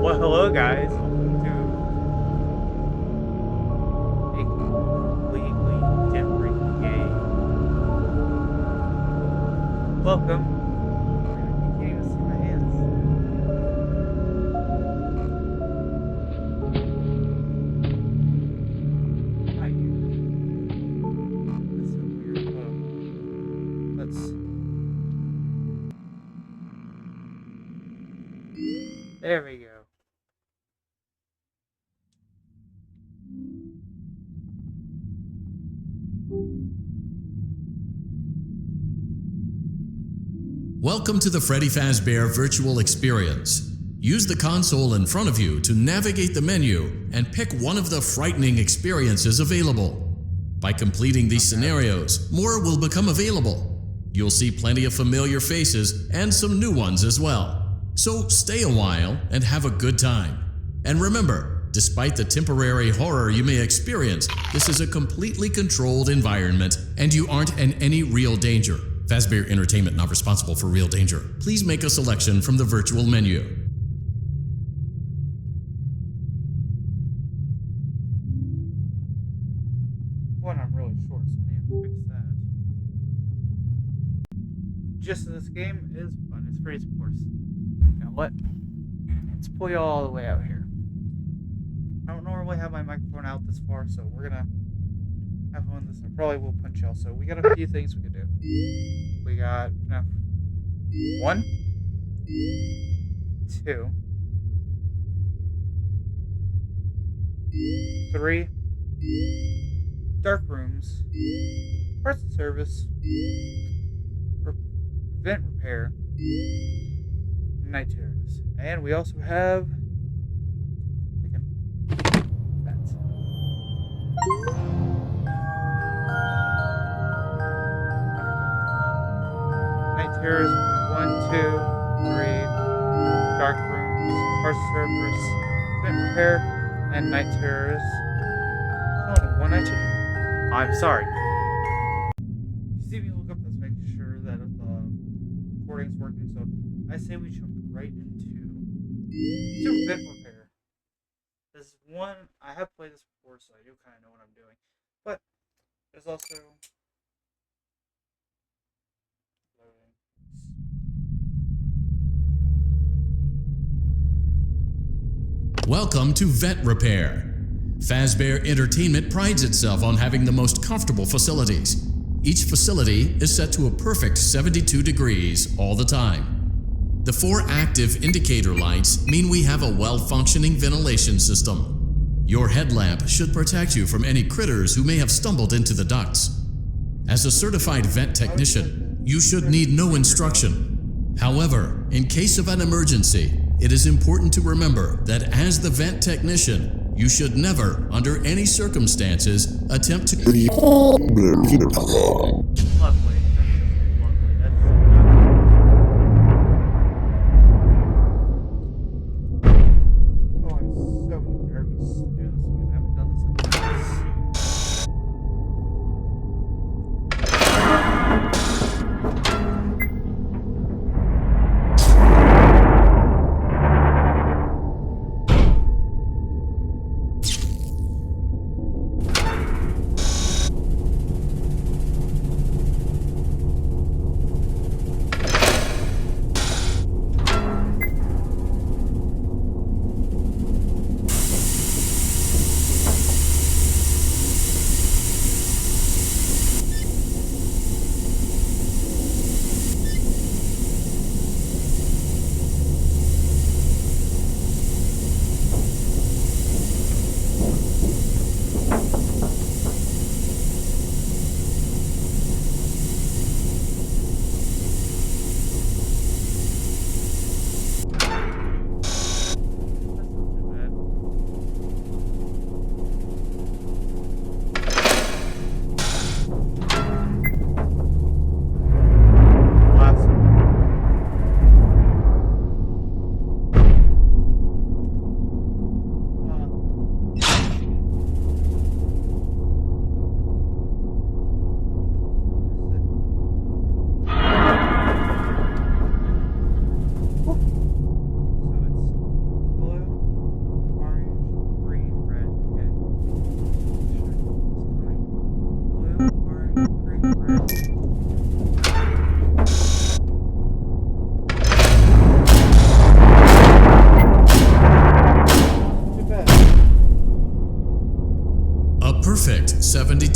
Well, hello guys. Welcome to a completely different game. Welcome. You can't even see my hands. Hi, you. That's so weird. Let's. There we go. Welcome to the Freddy Fazbear virtual experience. Use the console in front of you to navigate the menu and pick one of the frightening experiences available. By completing these scenarios, more will become available. You'll see plenty of familiar faces and some new ones as well. So stay a while and have a good time. And remember, despite the temporary horror you may experience, this is a completely controlled environment and you aren't in any real danger. Fazbear Entertainment not responsible for real danger. Please make a selection from the virtual menu. One, I'm really short, so I need to fix that. Just this game is fun. It's free, of course. Now what? Let's pull you all the way out here. I don't normally have my microphone out this far, so we're gonna have fun with this. I probably will punch y'all. So we got a few things we can do. We got enough. 1, 2, 3. Dark rooms, parts and service, vent repair, night terrors, and we also have that. Night terrors for 1, 2, 3. Dark rooms, parts and service, vent repair, and night terrors. Oh, one night terror. I'm sorry. If you see me look up this, make sure that the recording's working. So I say we jump right into vent repair. This is one I have played this before, so I do kind of know what I'm doing. But there's also Welcome to Vent Repair. Fazbear Entertainment prides itself on having the most comfortable facilities. Each facility is set to a perfect 72 degrees all the time. The 4 active indicator lights mean we have a well-functioning ventilation system. Your headlamp should protect you from any critters who may have stumbled into the ducts. As a certified vent technician, you should need no instruction. However, in case of an emergency, it is important to remember that as the vent technician, you should never, under any circumstances, attempt to... lovely. Lovely. Oh, I'm so nervous to do this again. I haven't done this in months.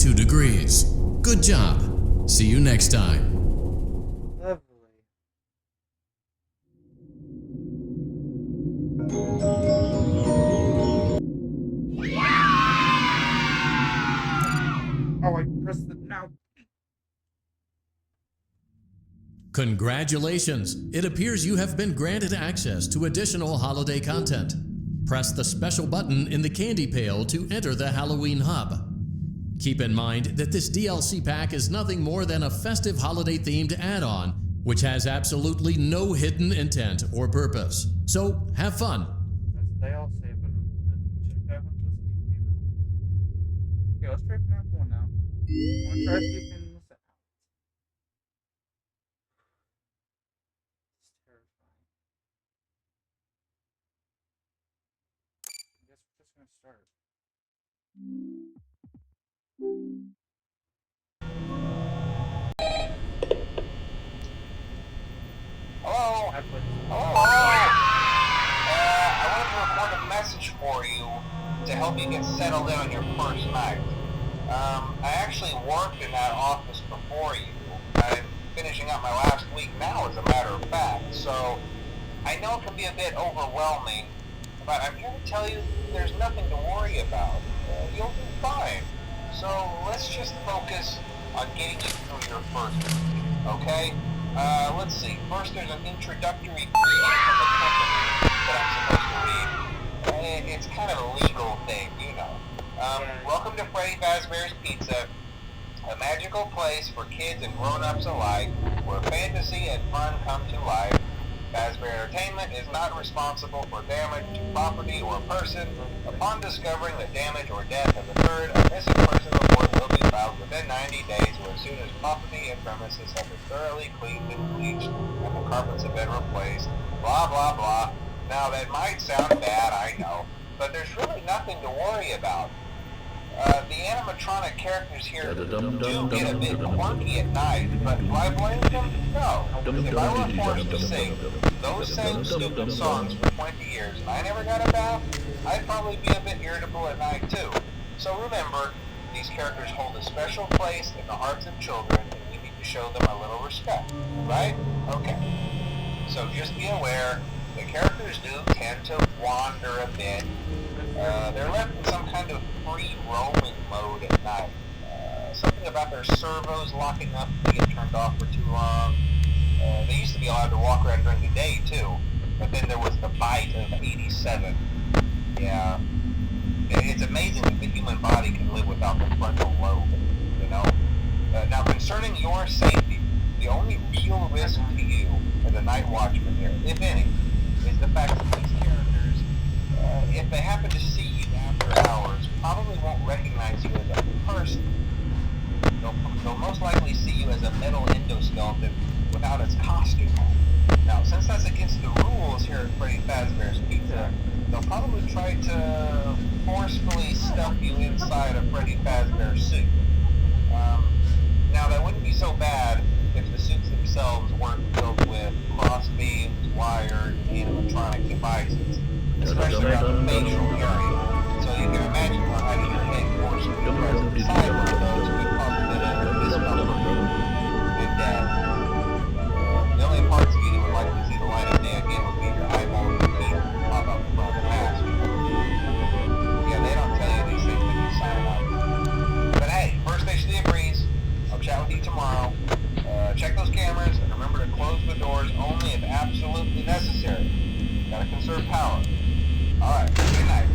72 degrees. Good job. See you next time. Lovely. Oh, I pressed it now. Congratulations! It appears you have been granted access to additional holiday content. Press the special button in the candy pail to enter the Halloween Hub. Keep in mind that this DLC pack is nothing more than a festive holiday-themed add-on, which has absolutely no hidden intent or purpose. So, have fun! That's what they all say, but check that with this game. Okay, let's try Map 1 now. I want to try if you can listen out. It's terrifying. I guess we're just gonna start. Hello? I put Hello? I wanted to record a message for you to help you get settled in on your first night. I actually worked in that office before you. I'm finishing up my last week now, as a matter of fact, so I know it can be a bit overwhelming, but I'm here to tell you there's nothing to worry about. You'll be fine. So let's just focus on getting you through your first week, okay? Let's see. First, there's an introductory greeting from the company that I'm supposed to read. It's kind of a legal thing, you know. Welcome to Freddy Fazbear's Pizza, a magical place for kids and grown-ups alike, where fantasy and fun come to life. Fazbear Entertainment is not responsible for damage to property or person. Upon discovering that damage or death has occurred, a missing person report will be filed within 90 days or as soon as property and premises have been thoroughly cleaned and bleached and the carpets have been replaced. Blah, blah, blah. Now, that might sound bad, I know, but there's really nothing to worry about. The animatronic characters here do get a bit quirky at night, but do I blame them? No. If I were forced to sing those same stupid songs for 20 years and I never got a bath, I'd probably be a bit irritable at night too. So remember, these characters hold a special place in the hearts of children and we need to show them a little respect, right? Okay. So just be aware, the characters do tend to wander a bit. They're left in some kind of free roaming mode at night. Something about their servos locking up if they get turned off for too long. They used to be allowed to walk around during the day too, but then there was the bite of 87. Yeah. It's amazing that the human body can live without the frontal lobe, you know? Now concerning your safety, the only real risk to you as a night watchman here, if any, is the fact that these characters, if they happen to see you after hours, probably won't recognize you as a person. They'll most likely see you as a metal endoskeleton without its costume on. Now, since that's against the rules here at Freddy Fazbear's Pizza, they'll probably try to forcefully stuff you inside a Freddy Fazbear suit. Now, that wouldn't be so bad if the suits themselves weren't filled with cross beams, wires, and animatronic devices, especially around the facial area. So you can imagine how having your head forcefully pressed inside one of those could cause a bit of discomfort and death. The only parts of you that would likely see the light of day again would be your eyeballs and teeth that pop up from the mask. Yeah, they don't tell you these things when you sign up. But hey, first station of the breeze. I'll chat with you tomorrow. Check those cameras and remember to close the doors only if absolutely necessary. Gotta conserve power. Alright, good night.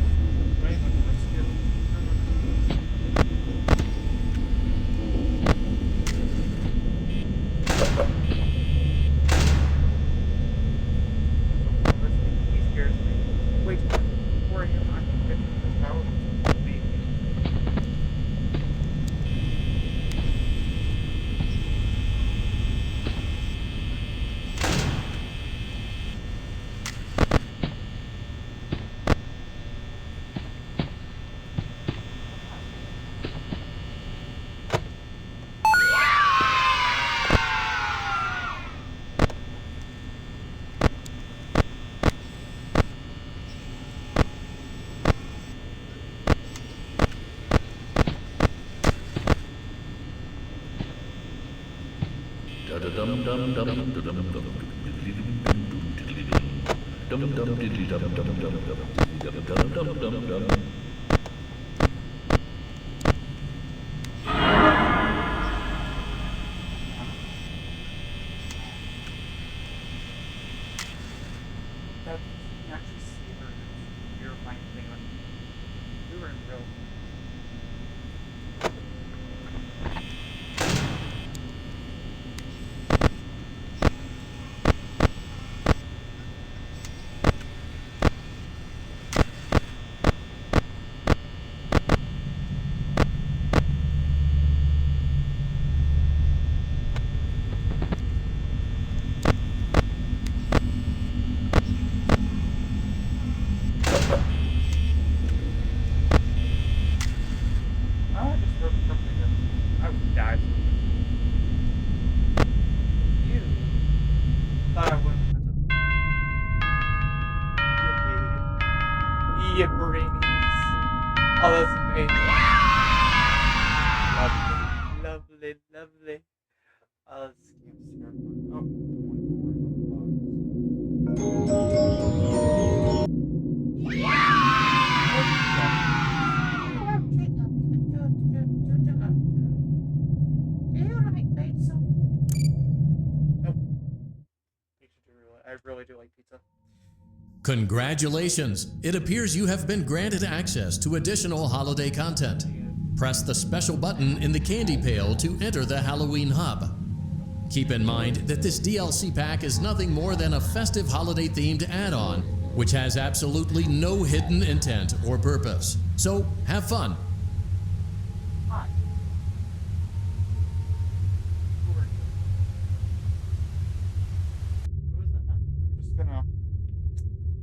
That you can actually see her. We were finding thing on. We were in real. I just heard something that I would die from. You thought I wouldn't have to. Yeah, brainies. Oh, that's amazing. Lovely, lovely, lovely. Oh, this game's terrifying. Oh, I really do like pizza. Congratulations! It appears you have been granted access to additional holiday content. Press the special button in the candy pail to enter the Halloween hub. Keep in mind that this DLC pack is nothing more than a festive holiday-themed add-on, which has absolutely no hidden intent or purpose. So, have fun! Hi. Who is that? I'm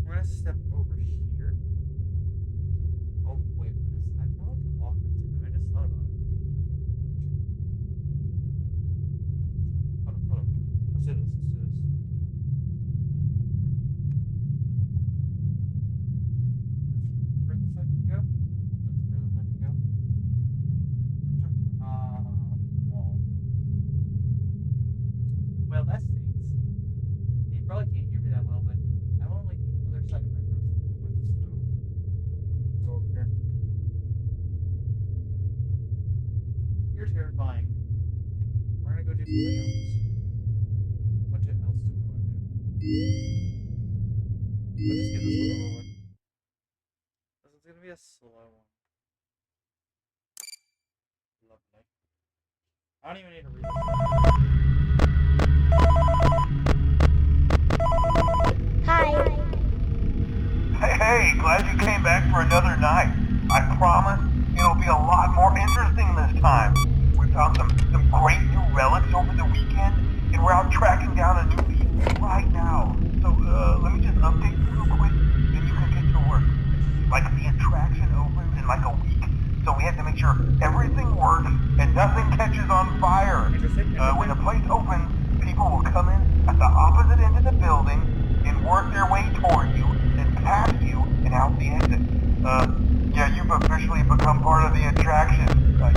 gonna step over here. Oh wait, I probably can walk up to him. I just thought about it. Hold on. Let's do this. Where the fuck can go? That's where the fuck can go. Wall. Well, that stinks. You probably can't hear me that well, but I'm on like the other side of my roof. With this food. Go over here. You're terrifying. We're gonna go do something else. What else do we want to do? Let's just get this one over with. This is gonna be a slow one. Lovely. I don't even need to read this. Hey, glad you came back for another night. I promise it'll be a lot more interesting this time. We found some great new relics over the weekend, and we're out tracking down a new lead right now. So, let me just update you real quick, then you can get to work. Like, the attraction opens in like a week, so we have to make sure everything works and nothing catches on fire. When the place opens, people will come in at the opposite end of the building and work their way toward you, then past you, and out the exit. Yeah, you've officially become part of the attraction.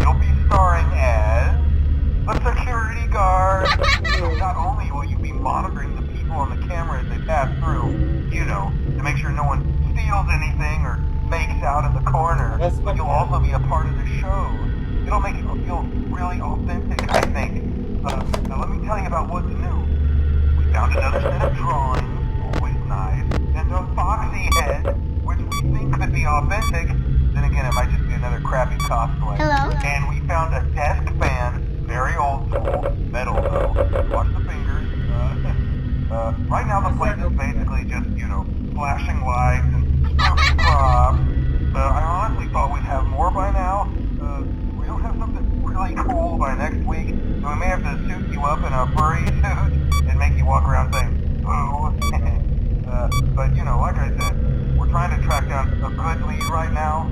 You'll be starring as a security guard. Not only will you be monitoring the people on the camera as they pass through, to make sure no one steals anything or fakes out in the corner, but you'll also be a part of the show. It'll make it feel really authentic, I think. Now let me tell you about what's new. We found another set of drawings, always nice, and a foxy head, which we think could be authentic. Then again, it might just be another crappy cosplay. Hello? And we found a desk fan, very old school, metal though. Watch the fingers. Right now the place is basically just, flashing lights and spooky props. I honestly thought we'd have more by now. We don't have something really cool by next week, so we may have to suit you up in a furry suit and make you walk around saying, boo. But, like I said, we're trying to track down a good lead right now.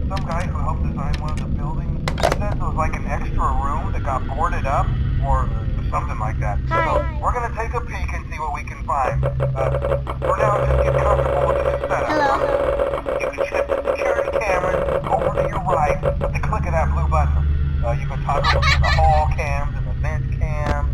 Some guy who helped design one of the buildings says there was like an extra room that got boarded up, or something like that. Hi. So we're gonna take a peek and see what we can find. For now, just get comfortable with the new setup. Hello? You can shift the security cameras over to your right with the click of that blue button. You can toggle between the hall cams and the vent cams.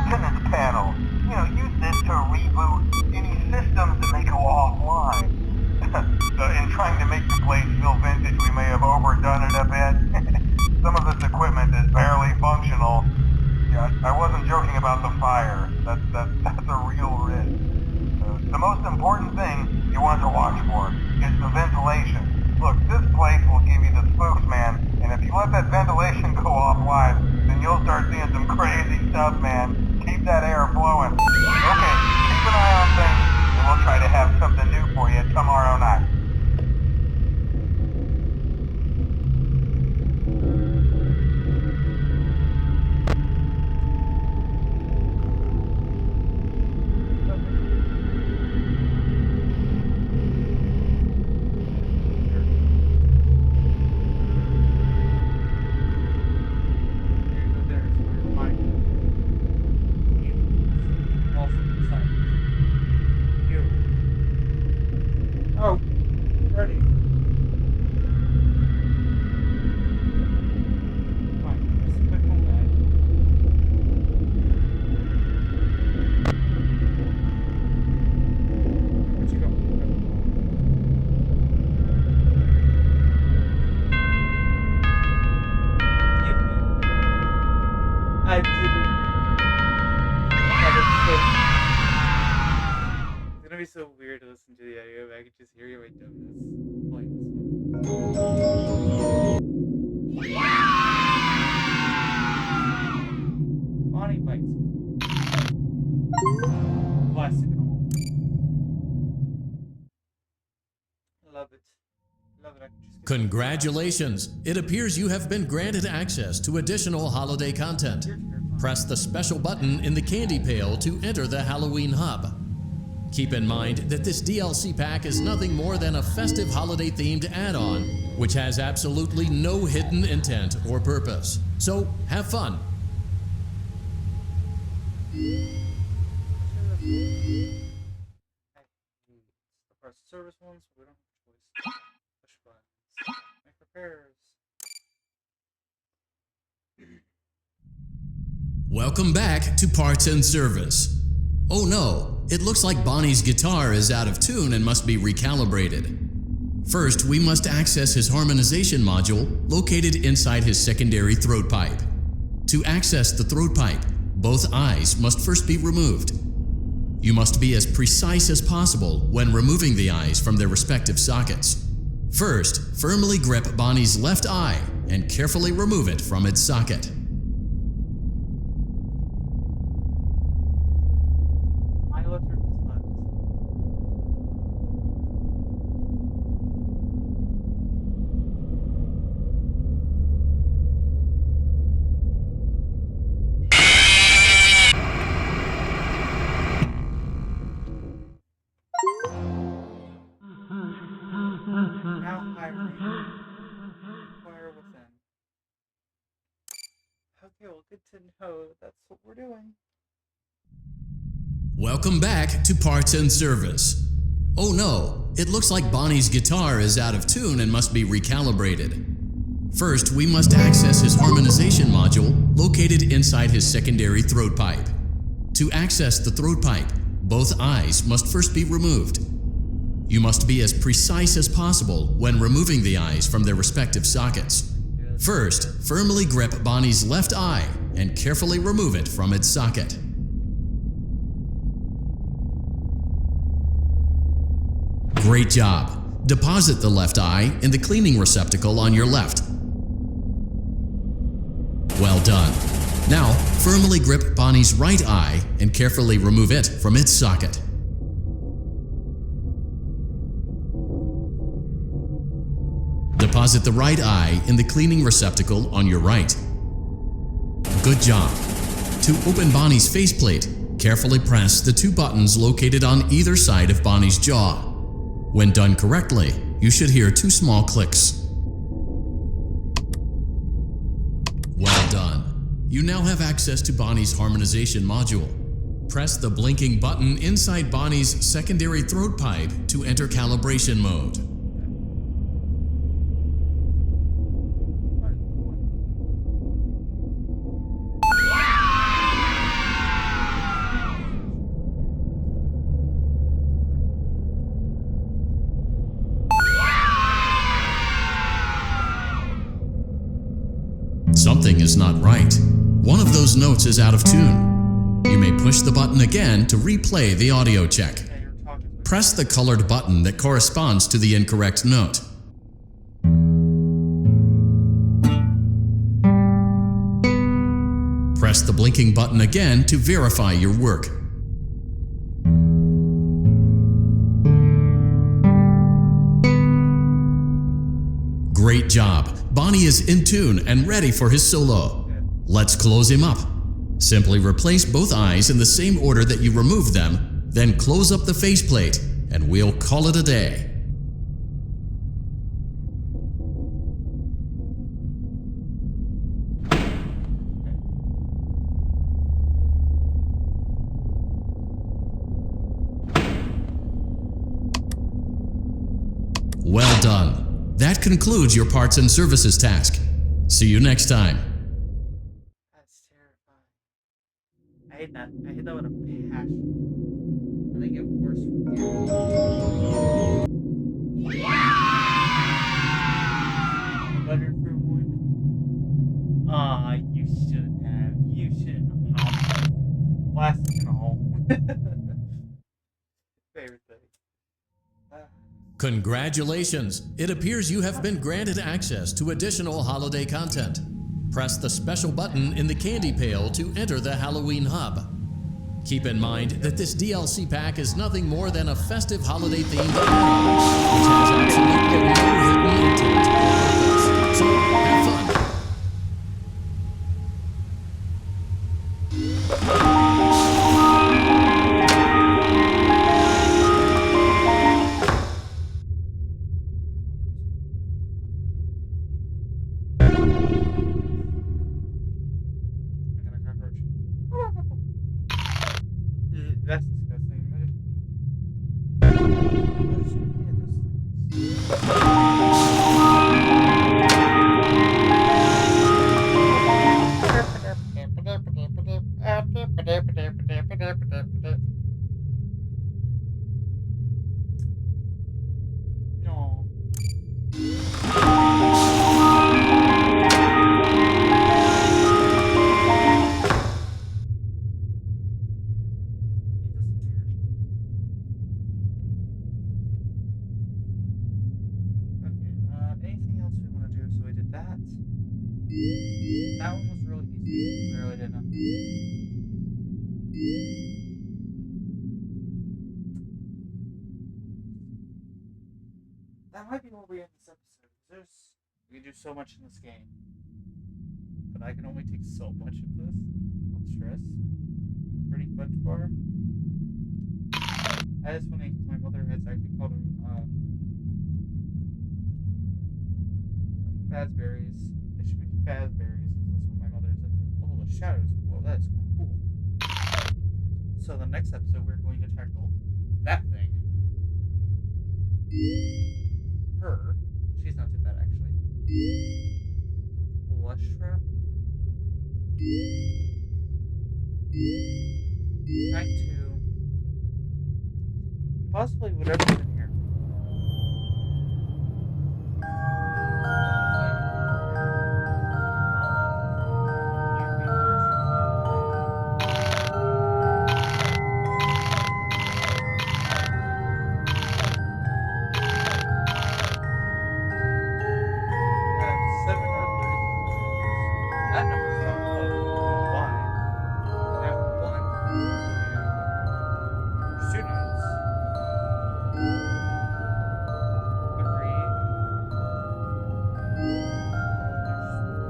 maintenance panel. You know, use this to reboot any systems that may go offline. So in trying to make the place feel vintage, we may have overdone it a bit. Some of this equipment is barely functional. Yeah, I wasn't joking about the fire. That's a real risk. The most important thing you want to watch for is the ventilation. Look, this place will give you the spooks, man, and if you let that ventilation go offline, then you'll start seeing some crazy stuff, man. Keep that air flowing. Okay, keep an eye on things, and we'll try to have something new for you tomorrow night. Oh, Freddy. Fine, this is my phone guy. Where'd you go? Yippee. I did it. It's gonna be so weird to listen to the audio, but I could just hear my dumbness playing this one. Bonnie bites. Classic and all. Love it. Love it. I could just Congratulations! It appears you have been granted access to additional holiday content. Press the special button in the candy pail to enter the Halloween hub. Keep in mind that this DLC pack is nothing more than a festive holiday-themed add-on, which has absolutely no hidden intent or purpose. So, have fun! Press service ones, we don't have a choice. Push buttons. Make repairs. Welcome back to Parts and Service. Oh no, it looks like Bonnie's guitar is out of tune and must be recalibrated. First, we must access his harmonization module located inside his secondary throat pipe. To access the throat pipe, both eyes must first be removed. You must be as precise as possible when removing the eyes from their respective sockets. First, firmly grip Bonnie's left eye and carefully remove it from its socket. Now fire within. Okay, well, good to know that's what we're doing. Welcome back to Parts and Service. Oh no, it looks like Bonnie's guitar is out of tune and must be recalibrated. First, we must access his harmonization module located inside his secondary throat pipe. To access the throat pipe, both eyes must first be removed. You must be as precise as possible when removing the eyes from their respective sockets. First, firmly grip Bonnie's left eye and carefully remove it from its socket. Great job! Deposit the left eye in the cleaning receptacle on your left. Well done. Now, firmly grip Bonnie's right eye and carefully remove it from its socket. Deposit the right eye in the cleaning receptacle on your right. Good job. To open Bonnie's faceplate, carefully press the two buttons located on either side of Bonnie's jaw. When done correctly, you should hear two small clicks. Well done. You now have access to Bonnie's harmonization module. Press the blinking button inside Bonnie's secondary throat pipe to enter calibration mode. Something is not right. One of those notes is out of tune. You may push the button again to replay the audio check. Yeah, you're talking. Press the colored button that corresponds to the incorrect note. Press the blinking button again to verify your work. Great job! Bonnie is in tune and ready for his solo. Let's close him up. Simply replace both eyes in the same order that you removed them, then close up the faceplate, and we'll call it a day. Well done. That concludes your parts and services task. See you next time. That's terrifying. I hate that. I hate that with a passion. And they get worse from here. Butter for one. Aw, you shouldn't have. You shouldn't have. Plastic and all. Favorite thing. Congratulations! It appears you have been granted access to additional holiday content. Press the special button in the candy pail to enter the Halloween hub. Keep in mind that this DLC pack is nothing more than a festive holiday-themed add-on, which has absolutely no hidden intent or purpose. So, have fun! That's disgusting. No. Anything else we want to do? So we did that. That one was really easy. We really did nothing. That might be where we end this episode. We can do so much in this game. But I can only take so much of this. I'm stressed. Pretty fudge bar. That is funny because my mother has actually called him Fazberries. It should be Fazberries because that's what my mother said. Oh, the shadows. Well, that's cool. So the next episode we're going to tackle that thing. Her. She's not too bad actually. Lush trap. Night 2. Possibly whatever's in here. That number's gone low. I don't know why. We have 1, 2 students. 3.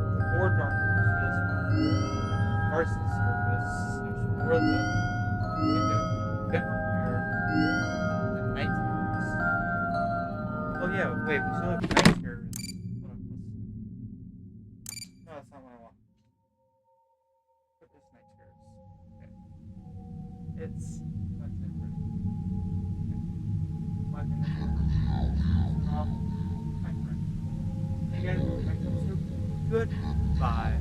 There's 4 dark rooms for this one. Arson service. There's 4 of them. We have vent repair and night terrors. Oh yeah, wait, we still have night terrors. Hold on. No, that's not what I want. What is night terrors? Okay. It's not that pretty. Okay. My friend. You guys will next episode. Goodbye.